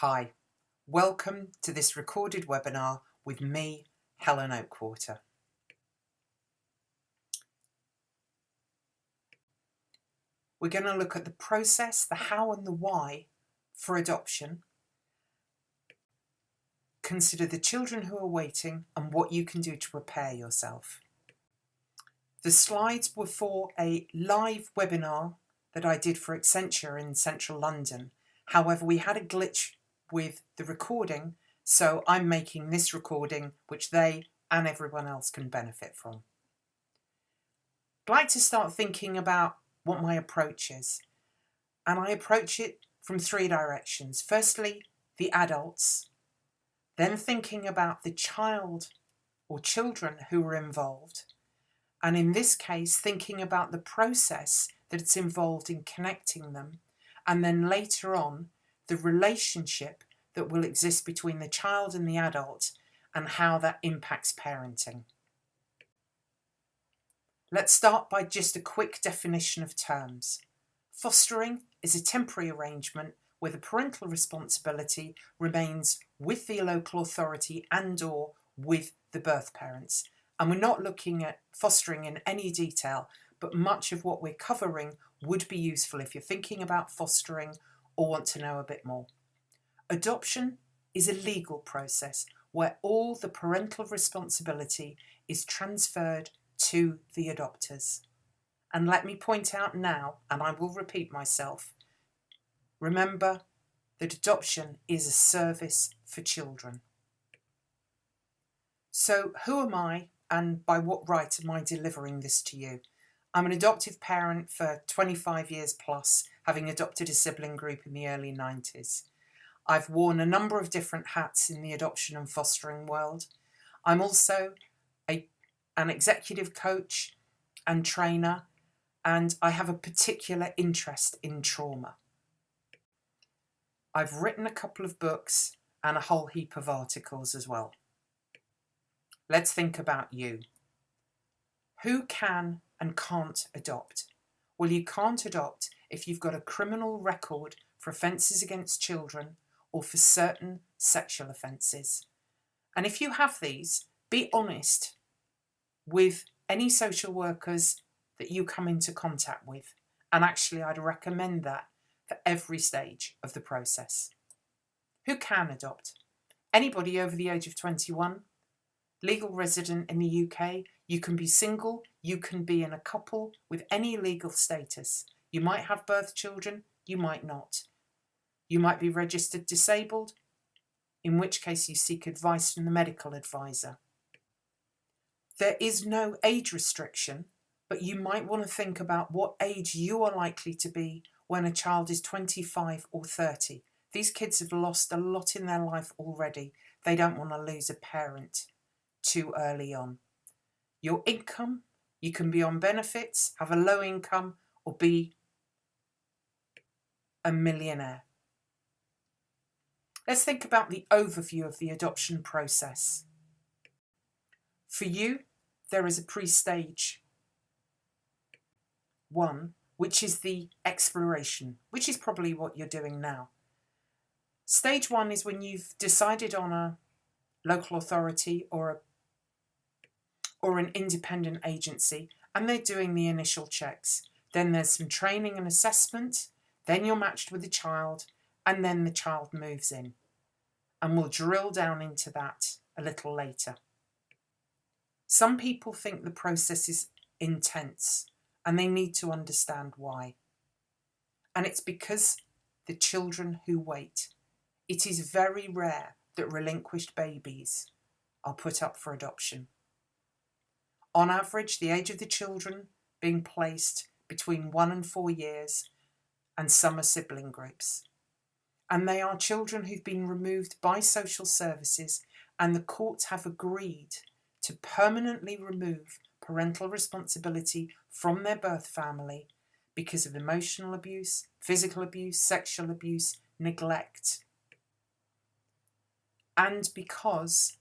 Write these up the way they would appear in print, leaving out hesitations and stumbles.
Hi, welcome to this recorded webinar with me, Helen Oakwater. We're going to look at the process, the how and the why for adoption, consider the children who are waiting and what you can do to prepare yourself. The slides were for a live webinar that I did for Accenture in central London. However, we had a glitch with the recording, so I'm making this recording which they and everyone else can benefit from. I'd like to start thinking about what my approach is, and I approach it from three directions. Firstly, the adults, then thinking about the child or children who are involved, and in this case thinking about the process that's involved in connecting them, and then later on the relationship that will exist between the child and the adult and how that impacts parenting. Let's start by just a quick definition of terms. Fostering is a temporary arrangement where the parental responsibility remains with the local authority and/or with the birth parents. And we're not looking at fostering in any detail, but much of what we're covering would be useful if you're thinking about fostering or want to know a bit more. Adoption is a legal process where all the parental responsibility is transferred to the adopters. And let me point out now, and I will repeat myself, remember that adoption is a service for children. So who am I, and by what right am I delivering this to you? I'm an adoptive parent for 25 years plus, having adopted a sibling group in the early 90s. I've worn a number of different hats in the adoption and fostering world. I'm also an executive coach and trainer, and I have a particular interest in trauma. I've written a couple of books and a whole heap of articles as well. Let's think about you. Who can and can't adopt? Well, you can't adopt if you've got a criminal record for offences against children or for certain sexual offences. And if you have these, be honest with any social workers that you come into contact with. And actually, I'd recommend that for every stage of the process. Who can adopt? Anybody over the age of 21, legal resident in the UK. You can be single, you can be in a couple with any legal status. You might have birth children, you might not. You might be registered disabled, in which case you seek advice from the medical advisor. There is no age restriction, but you might want to think about what age you are likely to be when a child is 25 or 30. These kids have lost a lot in their life already. They don't want to lose a parent too early on. Your income, you can be on benefits, have a low income, or be a millionaire. Let's think about the overview of the adoption process. For you, there is a pre-stage 1, which is the exploration, which is probably what you're doing now. Stage 1 is when you've decided on a local authority or an independent agency, and they're doing the initial checks. Then there's some training and assessment, then you're matched with the child, and then the child moves in. And we'll drill down into that a little later. Some people think the process is intense, and they need to understand why. And it's because the children who wait. It is very rare that relinquished babies are put up for adoption. On average, the age of the children being placed between 1 and 4 years, and some are sibling groups. And they are children who've been removed by social services, and the courts have agreed to permanently remove parental responsibility from their birth family because of emotional abuse, physical abuse, sexual abuse, neglect. And because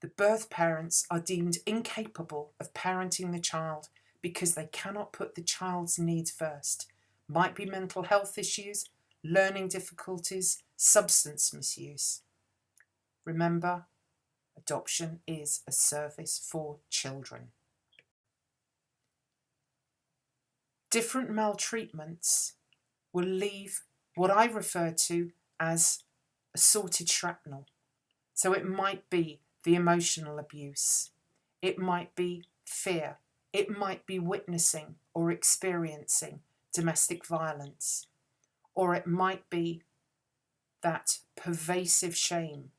the birth parents are deemed incapable of parenting the child because they cannot put the child's needs first. Might be mental health issues, learning difficulties, substance misuse. Remember, adoption is a service for children. Different maltreatments will leave what I refer to as assorted shrapnel. So it might be the emotional abuse, it might be fear, it might be witnessing or experiencing domestic violence, or it might be that pervasive shame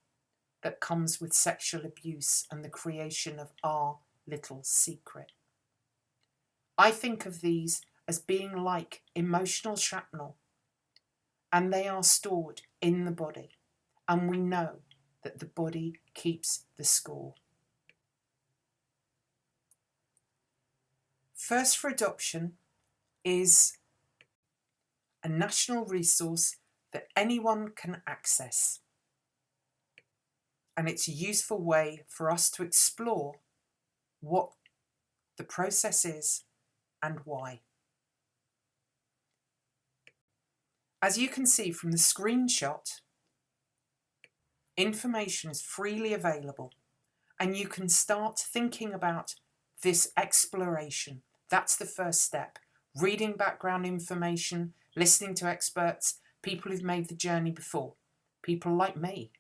that comes with sexual abuse and the creation of our little secret. I think of these as being like emotional shrapnel, and they are stored in the body, and we know that the body keeps the score. First for Adoption is a national resource that anyone can access, and it's a useful way for us to explore what the process is and why. As you can see from the screenshot, information is freely available, and you can start thinking about this exploration. That's the first step. Reading background information, listening to experts, people who've made the journey before, people like me.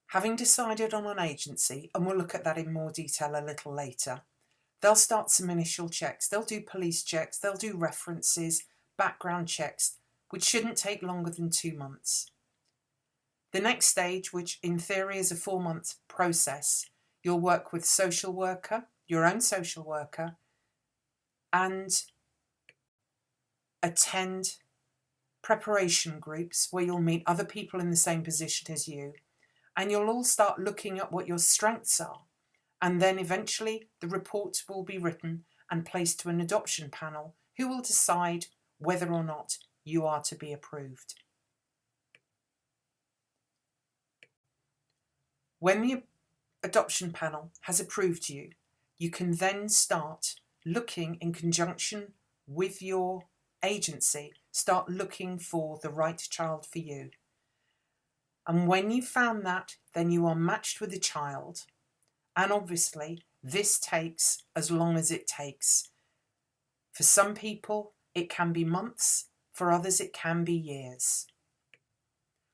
Having decided on an agency, and we'll look at that in more detail a little later, they'll start some initial checks. They'll do police checks, they'll do references, background checks, which shouldn't take longer than 2 months. The next stage, which in theory is a 4-month process, you'll work with social worker, your own social worker, and attend preparation groups where you'll meet other people in the same position as you, and you'll all start looking at what your strengths are, and then eventually the report will be written and placed to an adoption panel who will decide whether or not you are to be approved. When the adoption panel has approved you, you can then start looking in conjunction with your agency, start looking for the right child for you. And when you've found that, then you are matched with a child. And obviously, this takes as long as it takes. For some people, it can be months. For others, it can be years.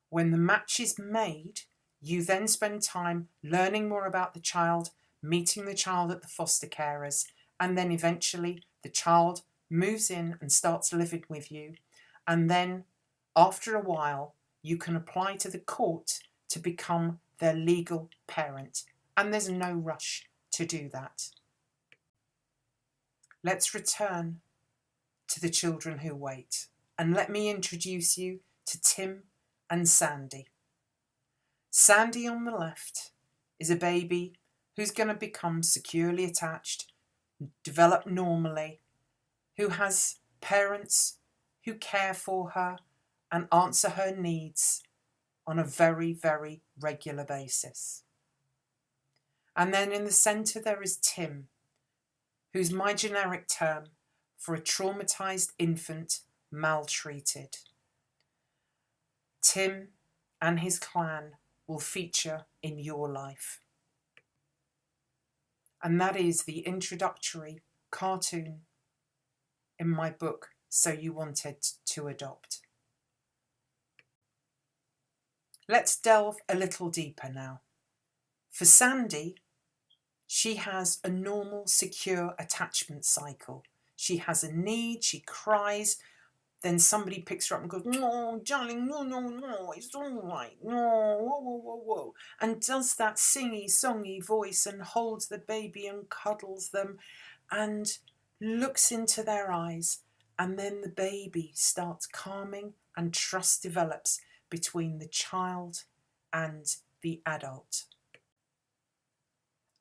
When the match is made, you then spend time learning more about the child, meeting the child at the foster carers, and then eventually the child moves in and starts living with you. And then, after a while, you can apply to the court to become their legal parent. And there's no rush to do that. Let's return to the children who wait. And let me introduce you to Tim and Sandy. Sandy on the left is a baby who's going to become securely attached, develop normally, who has parents who care for her and answer her needs on a very, very regular basis. And then in the centre there is Tim, who's my generic term for a traumatised infant maltreated. Tim and his clan will feature in your life. And that is the introductory cartoon in my book, So You Wanted to Adopt. Let's delve a little deeper now. For Sandy, she has a normal, secure attachment cycle. She has a need, she cries, then somebody picks her up and goes, "No, darling, no, it's all right, no, whoa," and does that singy-songy voice and holds the baby and cuddles them and looks into their eyes, and then the baby starts calming and trust develops between the child and the adult.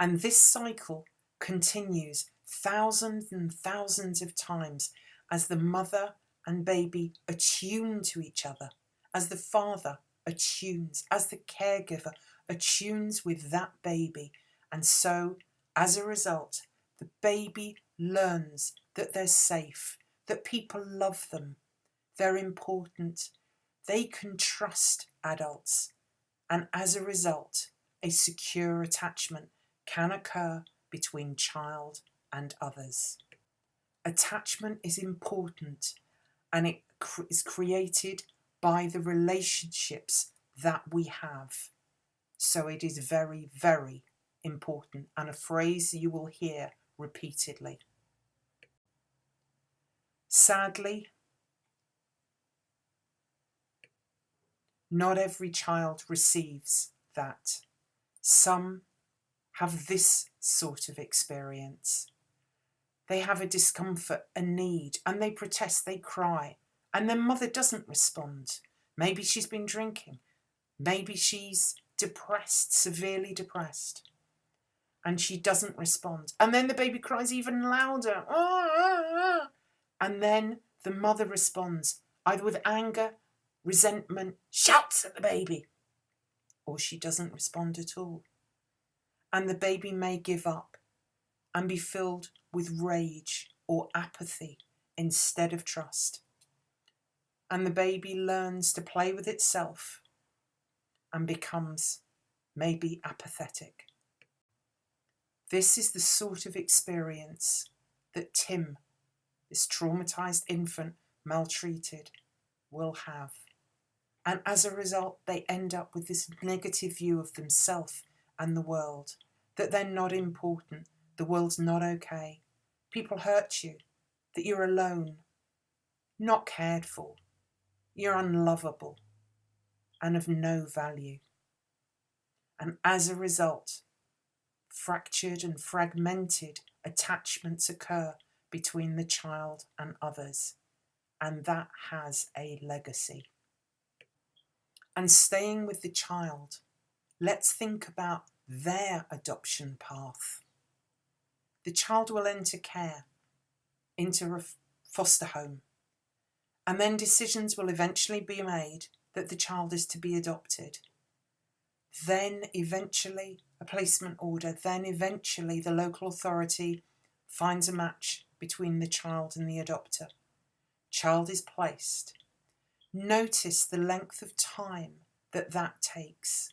And this cycle continues thousands and thousands of times as the mother and baby attune to each other, as the father attunes, as the caregiver attunes with that baby. And so, as a result, the baby learns that they're safe, that people love them, they're important, they can trust adults, and as a result, a secure attachment can occur between child and others. Attachment is important, and it is created by the relationships that we have. So it is very, very important, and a phrase you will hear repeatedly. Sadly, not every child receives that. Some have this sort of experience. They have a discomfort, a need, and they protest, they cry, and their mother doesn't respond. Maybe she's been drinking. Maybe she's depressed, severely depressed, and she doesn't respond. And then the baby cries even louder. And then the mother responds, either with anger, resentment, shouts at the baby, or she doesn't respond at all. And the baby may give up and be filled with rage or apathy instead of trust. And the baby learns to play with itself and becomes maybe apathetic. This is the sort of experience that Tim, this traumatised infant, maltreated, will have. And as a result, they end up with this negative view of themselves and the world, that they're not important, the world's not okay, people hurt you, that you're alone, not cared for, you're unlovable, and of no value. And as a result, fractured and fragmented attachments occur between the child and others, and that has a legacy. And staying with the child, let's think about their adoption path. The child will enter care, into a foster home, and then decisions will eventually be made that the child is to be adopted. Then eventually a placement order, then eventually the local authority finds a match between the child and the adopter. Child is placed. Notice the length of time that takes.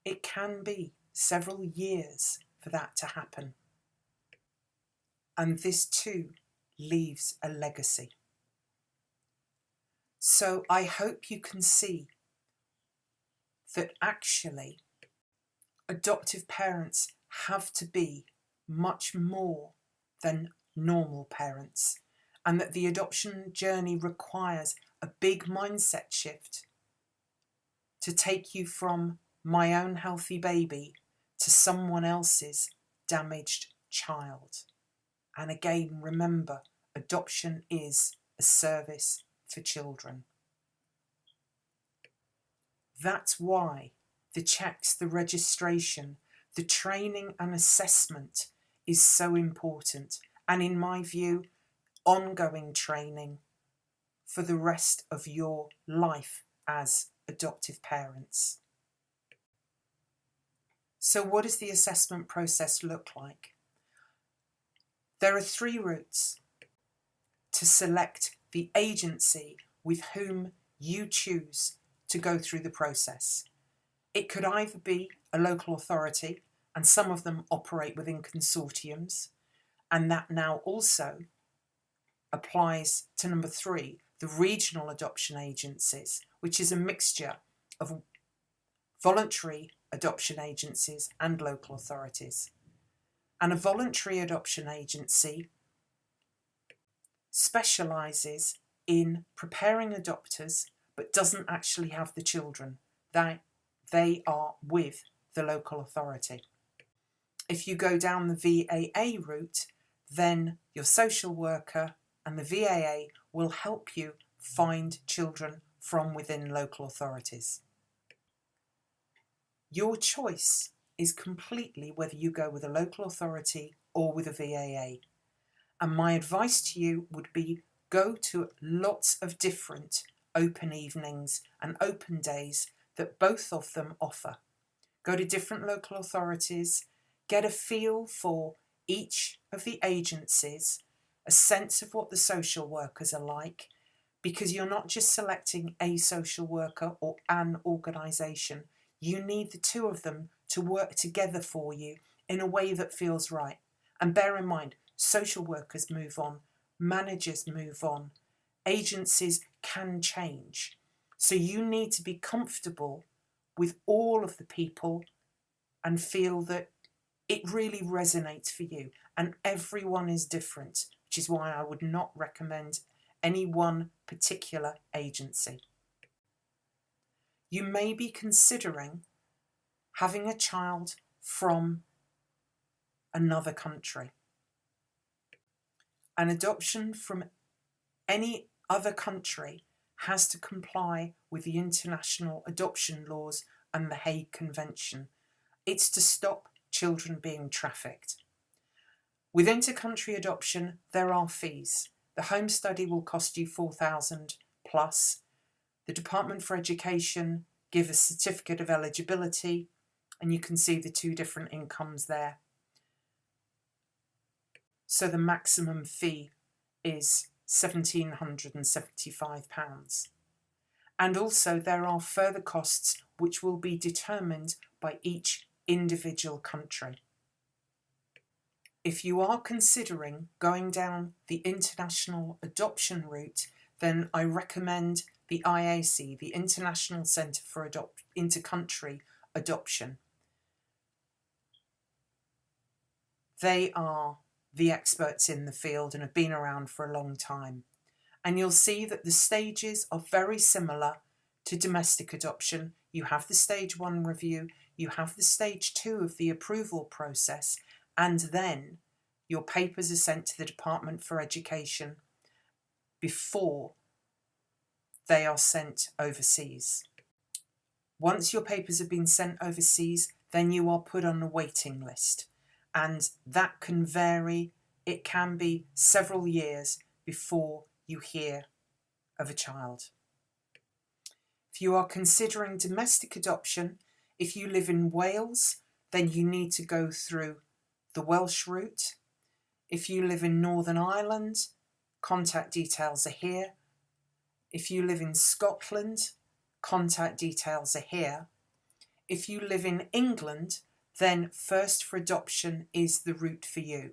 It can be several years for that to happen. And this too leaves a legacy. So I hope you can see that actually adoptive parents have to be much more than normal parents, and that the adoption journey requires a big mindset shift to take you from my own healthy baby to someone else's damaged child. And again, remember, adoption is a service for children. That's why the checks, the registration, the training and assessment is so important. And in my view, ongoing training for the rest of your life as adoptive parents. So what does the assessment process look like? There are 3 routes to select the agency with whom you choose to go through the process. It could either be a local authority, and some of them operate within consortiums, and that now also applies to number 3, the regional adoption agencies, which is a mixture of voluntary adoption agencies and local authorities. And a voluntary adoption agency specialises in preparing adopters but doesn't actually have the children. They are with the local authority. If you go down the VAA route, then your social worker and the VAA will help you find children from within local authorities. Your choice is completely whether you go with a local authority or with a VAA. And my advice to you would be go to lots of different open evenings and open days that both of them offer. Go to different local authorities, get a feel for each of the agencies, a sense of what the social workers are like, because you're not just selecting a social worker or an organisation. You need the two of them to work together for you in a way that feels right. And bear in mind, social workers move on, managers move on, agencies can change. So you need to be comfortable with all of the people and feel that it really resonates for you. And everyone is different, which is why I would not recommend any one particular agency. You may be considering having a child from another country. An adoption from any other country has to comply with the international adoption laws and the Hague Convention. It's to stop children being trafficked. With inter-country adoption, there are fees. The home study will cost you $4,000 plus. The Department for Education give a certificate of eligibility, and you can see the two different incomes there. So the maximum fee is £1,775. And also there are further costs which will be determined by each individual country. If you are considering going down the international adoption route, then I recommend the IAC, the International Centre for Inter-Country Adoption. They are the experts in the field and have been around for a long time. And you'll see that the stages are very similar to domestic adoption. You have the stage 1 review, you have the stage 2 of the approval process, and then your papers are sent to the Department for Education before they are sent overseas. Once your papers have been sent overseas, then you are put on a waiting list, and that can vary. It can be several years before you hear of a child. If you are considering domestic adoption, if you live in Wales, then you need to go through the Welsh route. If you live in Northern Ireland, contact details are here. If you live in Scotland, contact details are here. If you live in England, then First for Adoption is the route for you.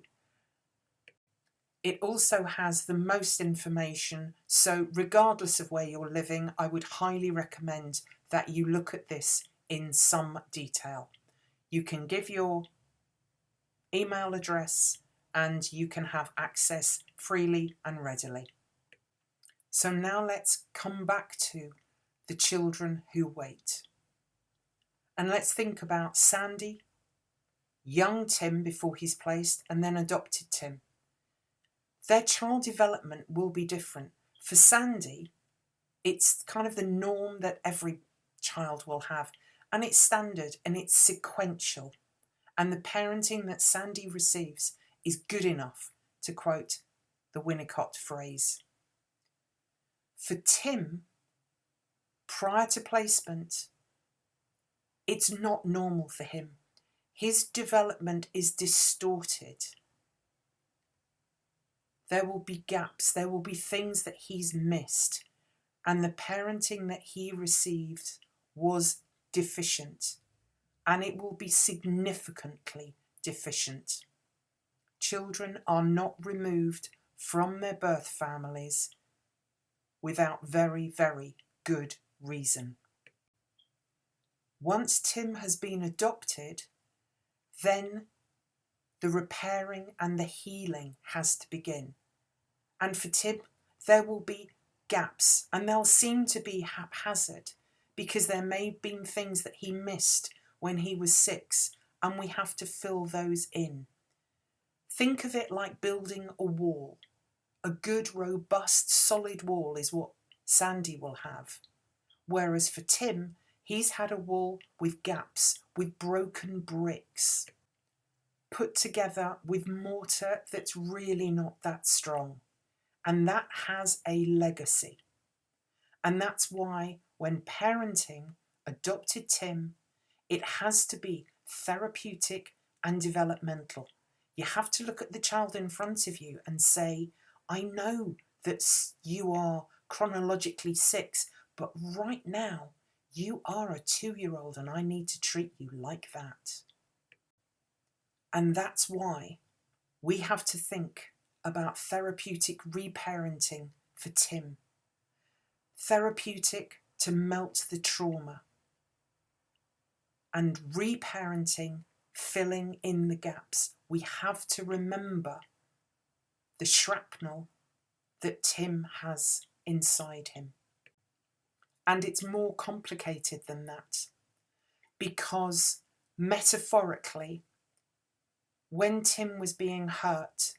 It also has the most information, so regardless of where you're living, I would highly recommend that you look at this in some detail. You can give your email address and you can have access freely and readily. So now let's come back to the children who wait. And let's think about Sandy, young Tim before he's placed, and then adopted Tim. Their child development will be different. For Sandy, it's kind of the norm that every child will have, and it's standard and it's sequential. And the parenting that Sandy receives is good enough, to quote the Winnicott phrase. For Tim, prior to placement, it's not normal for him. His development is distorted. There will be gaps, there will be things that he's missed, and the parenting that he received was deficient, and it will be significantly deficient. Children are not removed from their birth families without very, very good reason. Once Tim has been adopted, then the repairing and the healing has to begin. And for Tim, there will be gaps, and they'll seem to be haphazard because there may have been things that he missed when he was 6, and we have to fill those in. Think of it like building a wall. A good, robust, solid wall is what Sandy will have. Whereas for Tim, he's had a wall with gaps, with broken bricks, put together with mortar that's really not that strong. And that has a legacy. And that's why when parenting adopted Tim, it has to be therapeutic and developmental. You have to look at the child in front of you and say, I know that you are chronologically 6, but right now you are a 2-year-old and I need to treat you like that. And that's why we have to think about therapeutic reparenting for Tim. Therapeutic to melt the trauma, and reparenting, filling in the gaps. We have to remember the shrapnel that Tim has inside him. And it's more complicated than that, because metaphorically, when Tim was being hurt,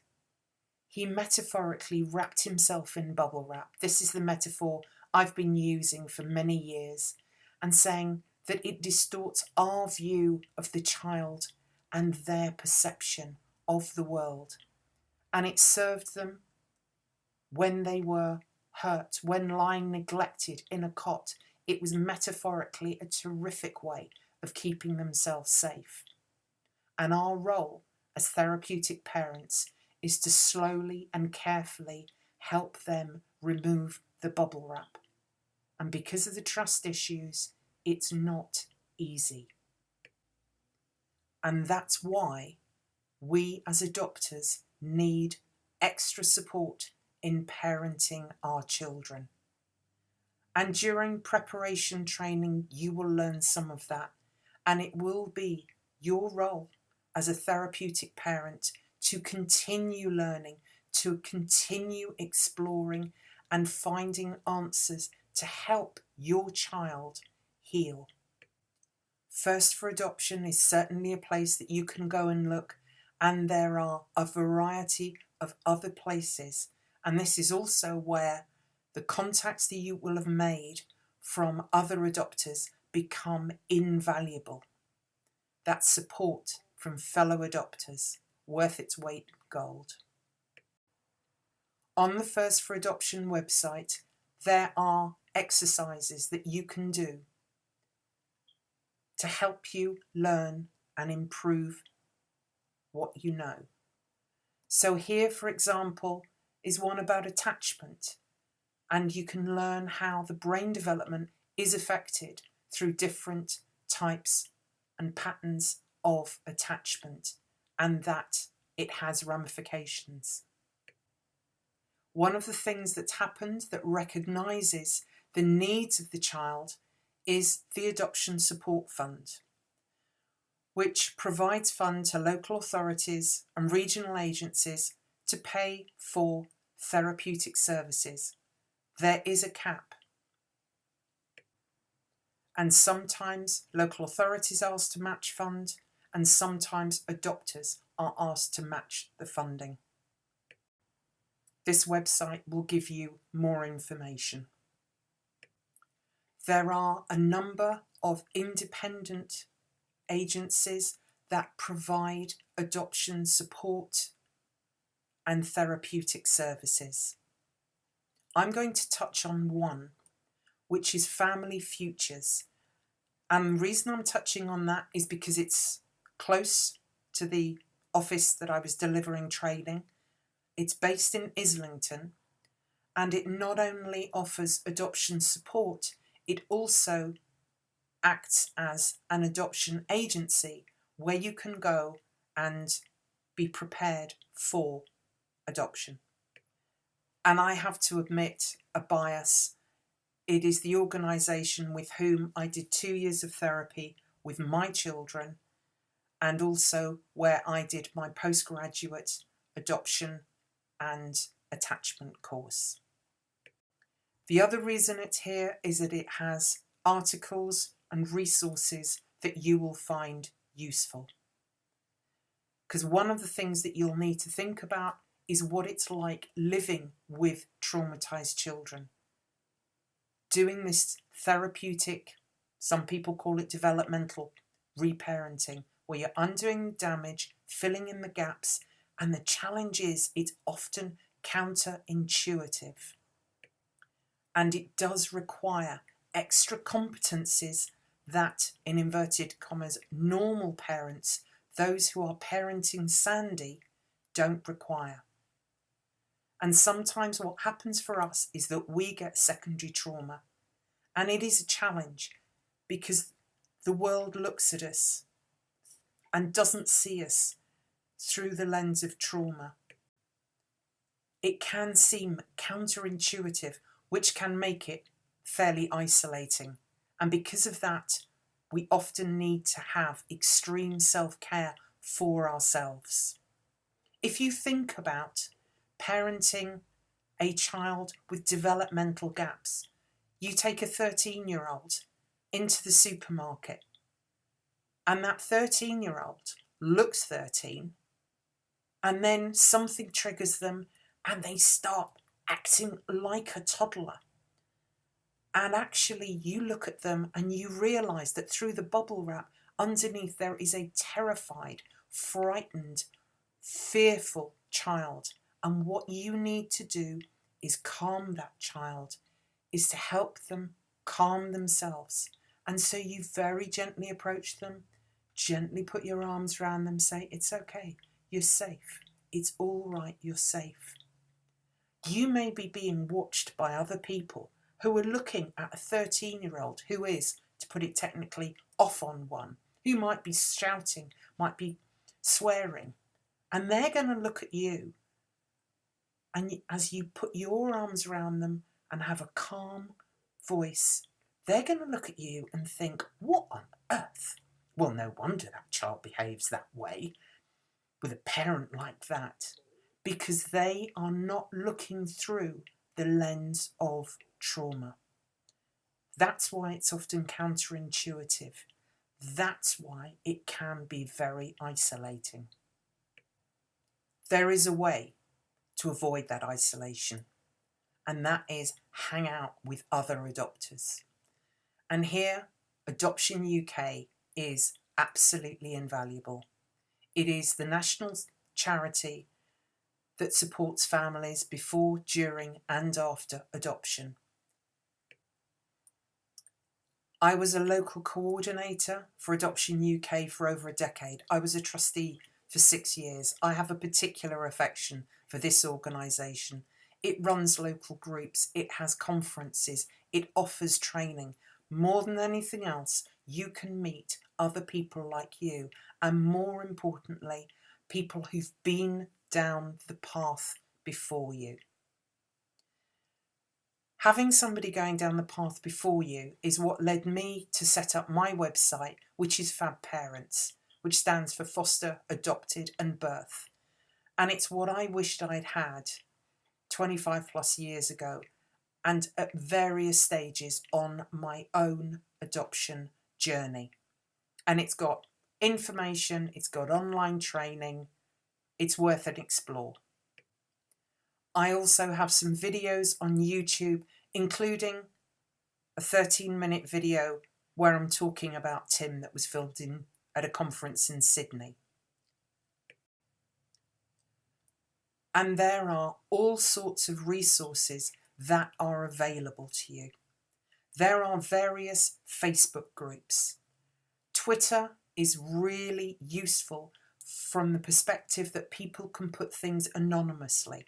he metaphorically wrapped himself in bubble wrap. This is the metaphor I've been using for many years, and saying that it distorts our view of the child and their perception of the world. And it served them when they were hurt, when lying neglected in a cot. It was metaphorically a terrific way of keeping themselves safe. And our role as therapeutic parents is to slowly and carefully help them remove the bubble wrap. And because of the trust issues, it's not easy. And that's why we as adopters need extra support in parenting our children. And during preparation training, you will learn some of that. And it will be your role as a therapeutic parent to continue learning, to continue exploring and finding answers to help your child heal. First for Adoption is certainly a place that you can go and look, and there are a variety of other places. And this is also where the contacts that you will have made from other adopters become invaluable. That support from fellow adopters, worth its weight in gold. On the First for Adoption website, there are exercises that you can do to help you learn and improve what you know. So here, for example, is one about attachment, and you can learn how the brain development is affected through different types and patterns of attachment, and that it has ramifications. One of the things that's happened that recognises the needs of the child is the Adoption Support Fund, which provides funds to local authorities and regional agencies to pay for therapeutic services. There is a cap. And sometimes local authorities are asked to match fund, and sometimes adopters are asked to match the funding. This website will give you more information. There are a number of independent agencies that provide adoption support and therapeutic services. I'm going to touch on one, which is Family Futures. And the reason I'm touching on that is because it's close to the office that I was delivering training. It's based in Islington, and it not only offers adoption support, it also acts as an adoption agency where you can go and be prepared for adoption. And I have to admit a bias. It is the organisation with whom I did 2 years of therapy with my children, and also where I did my postgraduate adoption and attachment course. The other reason it's here is that it has articles and resources that you will find useful. Because one of the things that you'll need to think about is what it's like living with traumatised children. Doing this therapeutic, some people call it developmental reparenting, where you're undoing damage, filling in the gaps, and the challenge is it's often counterintuitive. And it does require extra competencies that, in inverted commas, normal parents, those who are parenting Sandy, don't require. And sometimes what happens for us is that we get secondary trauma. And it is a challenge because the world looks at us and doesn't see us through the lens of trauma. It can seem counterintuitive, which can make it fairly isolating. And because of that, we often need to have extreme self-care for ourselves. If you think about parenting a child with developmental gaps, you take a 13-year-old into the supermarket, and that 13-year-old looks 13, and then something triggers them and they start acting like a toddler. And actually you look at them and you realise that through the bubble wrap underneath there is a terrified, frightened, fearful child. And what you need to do is calm that child, is to help them calm themselves. And so you very gently approach them, gently put your arms around them, say, it's okay, you're safe, it's all right, you're safe. You may be being watched by other people who are looking at a 13-year-old who is, to put it technically, off on one, who might be shouting, might be swearing, and they're going to look at you. And as you put your arms around them and have a calm voice, they're going to look at you and think, what on earth? Well, no wonder that child behaves that way with a parent like that, because they are not looking through the lens of trauma. That's why it's often counterintuitive. That's why it can be very isolating. There is a way to avoid that isolation, and that is hang out with other adopters. And here, Adoption UK is absolutely invaluable. It is the national charity that supports families before, during and after adoption. I was a local coordinator for Adoption UK for over a decade. I was a trustee for 6 years. I have a particular affection for this organisation. It runs local groups, it has conferences, it offers training. More than anything else, you can meet other people like you, and more importantly, people who've been down the path before you. Having somebody going down the path before you is what led me to set up my website, which is Fab Parents, which stands for Foster, Adopted and Birth. And it's what I wished I'd had 25 plus years ago, and at various stages on my own adoption journey. And it's got information, it's got online training, it's worth an explore. I also have some videos on YouTube, including a 13-minute video where I'm talking about Tim that was filmed at a conference in Sydney. And there are all sorts of resources that are available to you. There are various Facebook groups. Twitter is really useful from the perspective that people can put things anonymously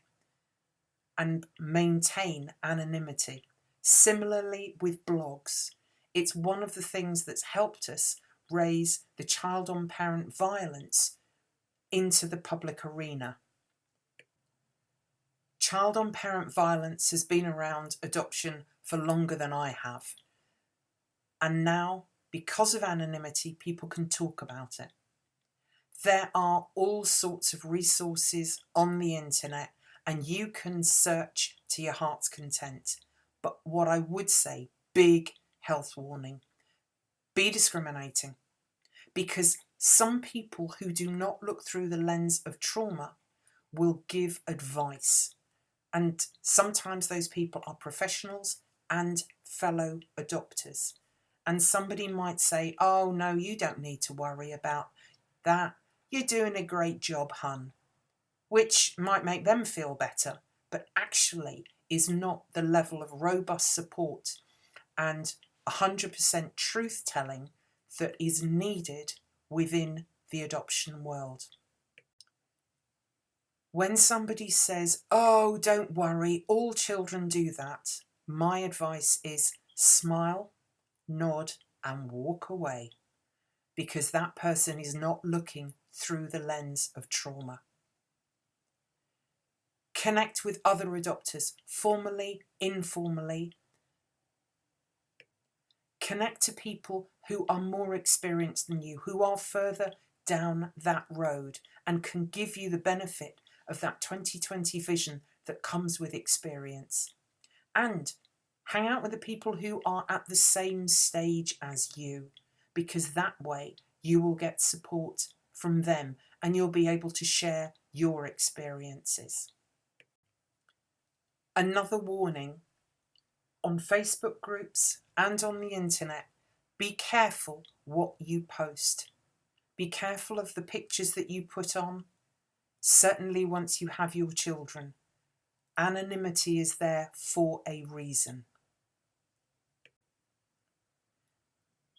and maintain anonymity. Similarly with blogs, it's one of the things that's helped us raise the child on parent violence into the public arena. Child on parent violence has been around adoption for longer than I have. And now, because of anonymity, people can talk about it. There are all sorts of resources on the internet, and you can search to your heart's content. But what I would say, big health warning, be discriminating. Because some people who do not look through the lens of trauma will give advice. And sometimes those people are professionals and fellow adopters. And somebody might say, oh no, you don't need to worry about that. You're doing a great job, hun. Which might make them feel better, but actually is not the level of robust support and 100% truth-telling that is needed within the adoption world. When somebody says, oh, don't worry, all children do that, my advice is smile, nod, and walk away, because that person is not looking through the lens of trauma. Connect with other adopters, formally, informally. Connect to people who are more experienced than you, who are further down that road and can give you the benefit of that 2020 vision that comes with experience. And hang out with the people who are at the same stage as you, because that way you will get support from them and you'll be able to share your experiences. Another warning: on Facebook groups and on the internet, be careful what you post. Be careful of the pictures that you put on. Certainly once you have your children, anonymity is there for a reason.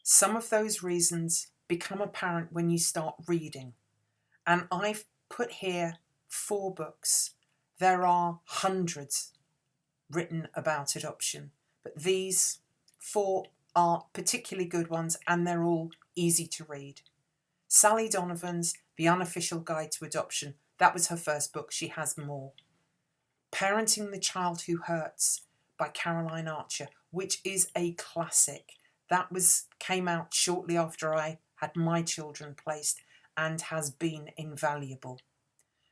Some of those reasons become apparent when you start reading. And I've put here 4 books. There are hundreds written about adoption, but these 4 are particularly good ones, and they're all easy to read. Sally Donovan's The Unofficial Guide to Adoption, that was her first book. She has more. Parenting the Child Who Hurts by Caroline Archer, which is a classic. That came out shortly after I had my children placed and has been invaluable.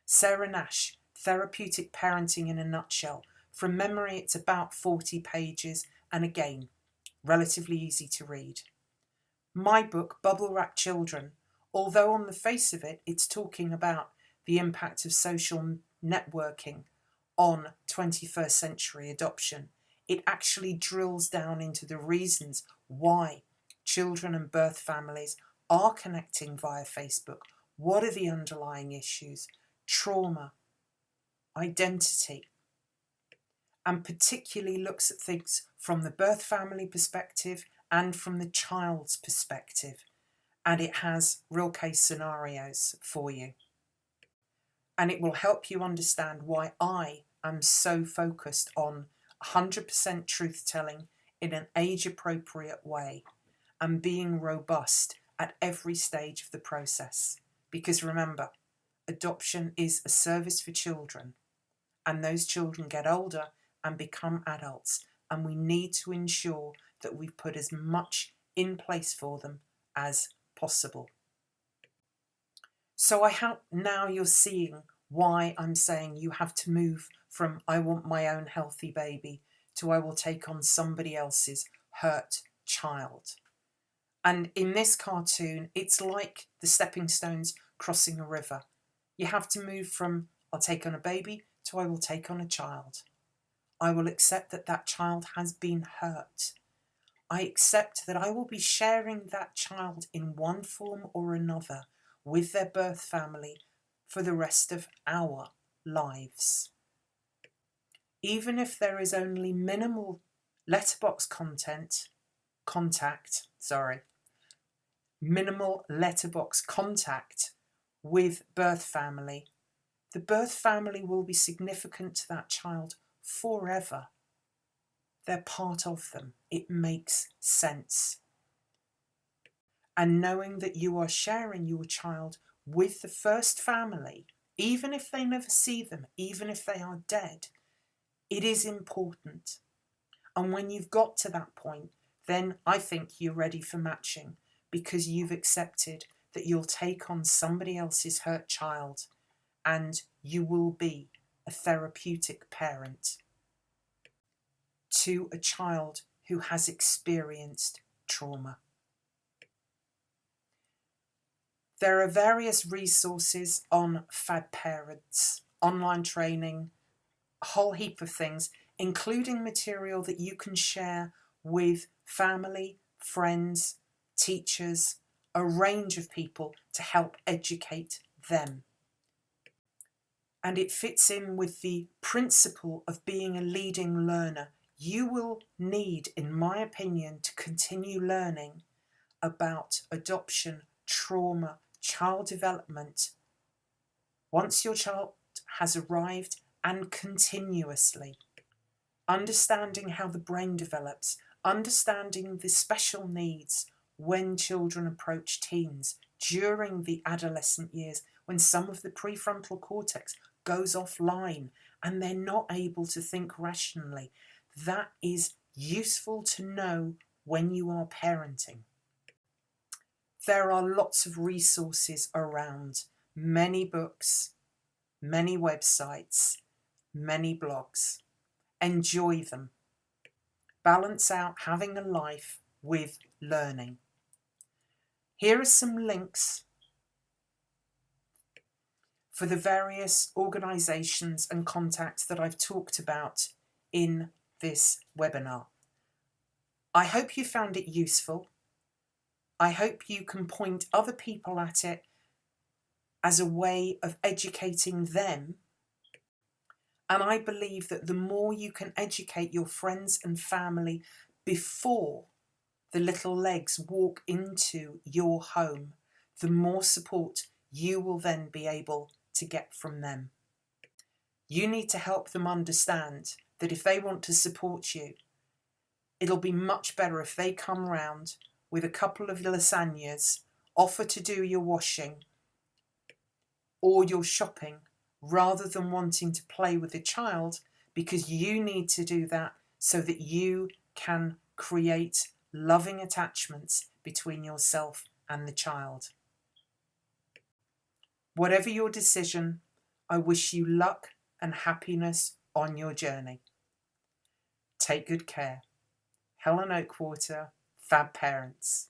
Sarah Nash, Therapeutic Parenting in a Nutshell. From memory, it's about 40 pages, and again, relatively easy to read. My book, Bubble Wrap Children, although on the face of it, it's talking about the impact of social networking on 21st century adoption, it actually drills down into the reasons why children and birth families are connecting via Facebook. What are the underlying issues? Trauma, identity, and particularly looks at things from the birth family perspective and from the child's perspective. And it has real case scenarios for you. And it will help you understand why I am so focused on 100% truth-telling in an age-appropriate way and being robust at every stage of the process. Because remember, adoption is a service for children, and those children get older and become adults, and we need to ensure that we've put as much in place for them as possible. So I hope now you're seeing why I'm saying you have to move from I want my own healthy baby to I will take on somebody else's hurt child. And in this cartoon, it's like the stepping stones crossing a river. You have to move from I'll take on a baby to I will take on a child. I will accept that that child has been hurt. I accept that I will be sharing that child in one form or another with their birth family for the rest of our lives. Even if there is only minimal letterbox minimal letterbox contact with birth family, the birth family will be significant to that child forever. They're part of them. It makes sense. And knowing that you are sharing your child with the first family, even if they never see them, even if they are dead, it is important. And when you've got to that point, then I think you're ready for matching, because you've accepted that you'll take on somebody else's hurt child and you will be a therapeutic parent to a child who has experienced trauma. There are various resources on Fab Parents, online training, a whole heap of things, including material that you can share with family, friends, teachers, a range of people to help educate them. And it fits in with the principle of being a leading learner. You will need, in my opinion, to continue learning about adoption, trauma, child development. Once your child has arrived, and continuously. Understanding how the brain develops, understanding the special needs when children approach teens, during the adolescent years, when some of the prefrontal cortex goes offline and they're not able to think rationally. That is useful to know when you are parenting. There are lots of resources around, many books, many websites, many blogs. Enjoy them. Balance out having a life with learning. Here are some links for the various organisations and contacts that I've talked about in this webinar. I hope you found it useful. I hope you can point other people at it as a way of educating them. And I believe that the more you can educate your friends and family before the little legs walk into your home, the more support you will then be able to get from them. You need to help them understand that if they want to support you, it'll be much better if they come round with a couple of lasagnas, offer to do your washing or your shopping, rather than wanting to play with the child, because you need to do that so that you can create loving attachments between yourself and the child. Whatever your decision, I wish you luck and happiness on your journey. Take good care. Helen Oakwater, Fab Parents.